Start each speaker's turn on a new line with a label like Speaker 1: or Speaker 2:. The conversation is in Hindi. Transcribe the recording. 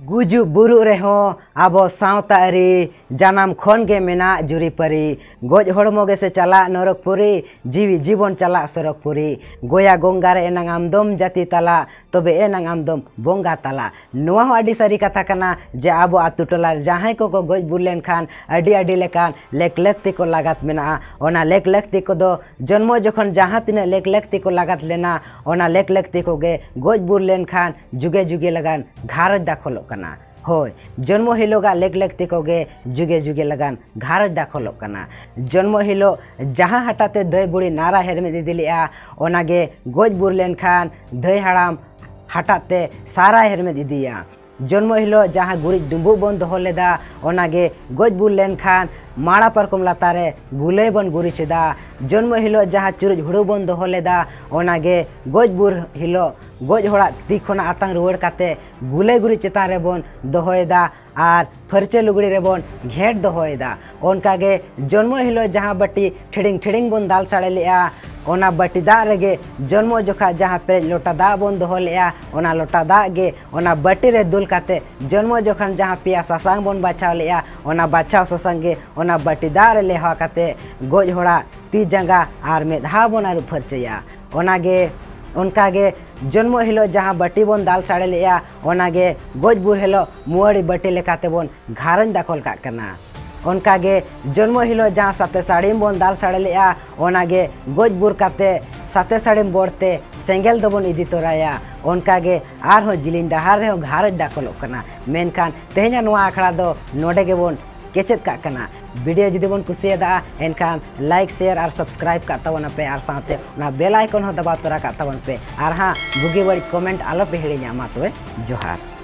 Speaker 1: गुजु बुरु रेहो आबो सावता अरी जानाम खन गे मेना जुरी परी गोज हड़मो गे से चला नरकपुरी जीवी जीवन चला सरकपुरी गोया गोंगारे एनांग आमदम जाति तला तबे एनांग आमदम बोंगा तला नुआ हो आडी सारी कथा कना जे आबो आतु टोला जहां को गोज बुरलेन खान आडी आडी लेकान लेक लेकती को लागत मेना ओना लेक लेकती को दो जन्मो जखन जहां तिना लेक लेकती को लागत लेना ओना लेक लेकती को गे गोज बुरलेन खान जुगे जुगे लगान घारज दाखलो कना होय जन्म हिलोगा लेक लेकती को गे जुगे जुगे लगान घारज दाखलो कना जन्म हिलो जहां हटाते दई बुड़ी नारा हेरमे दिदिलिया ओनागे गोज बुरलेन खान दई हाड़ाम हटाते सारा हेरमे दिदिया जन्म हिलो जहां गुरी डुम्बु बन दोहो लेदा ओनागे गोज बुरलेन खान माड़ा परकम लातारे गुले बन गुरी सेदा जन्म हिलो जहां चुरुज हुड़ू बन दोहो लेदा ओनागे गोज बुर हिलो गोज होड़ा ती खोना आतंग रुवाड़ काते गुले गुरी चेतान रे बन दोहोएदा आर फरचे लुगड़ी रे बन घेट दोहोएदा ओनकागे जन्म हिलो जहां बटी ठेडिंग ठेडिंग बन दाल साड़े लिया ओना बटी दा रेगे जन्मो जोखा जहां पे लोटा दा बन दोहो लिया ओना लोटा दा गे ओना बटी रे दुल काते जन्मो जोखन जहां पिया ससांग बन बाछाव लिया ओना बाछाव ससांग गे ओना बटी दा रे लेहा काते गोज होड़ा ती जंगा आर मेधा बन आरु फरचेया ओनागे उनकागे जन्म हिलो जहां बटी बन दाल साड़े लिया ओनागे गोज बुर हिलो मुआड़ी बटी लेकाते बन घारन दाखल का करना उनकागे जन्म हिलो जहां साते साड़ी बन दाल साड़े लिया ओनागे गोज बुर काते साते साड़ी बोड़ते सेंगेल दबन इदी तोराया उनकागे आर हो जिलिन डहार रे घारज दाखलो कना मेनखान तेहेना नुआ आखड़ा दो नोडे गे बन केचेत का कना वीडियो जुदी बन कुसियदा एनखान लाइक शेयर और सब्सक्राइब का तबन पे और साथे ना बेल आइकन हो दबा तोरा का तबन पे और हाँ बुगी बड़ी कमेंट आलो पे हिड़ी मा तोबे जोहार।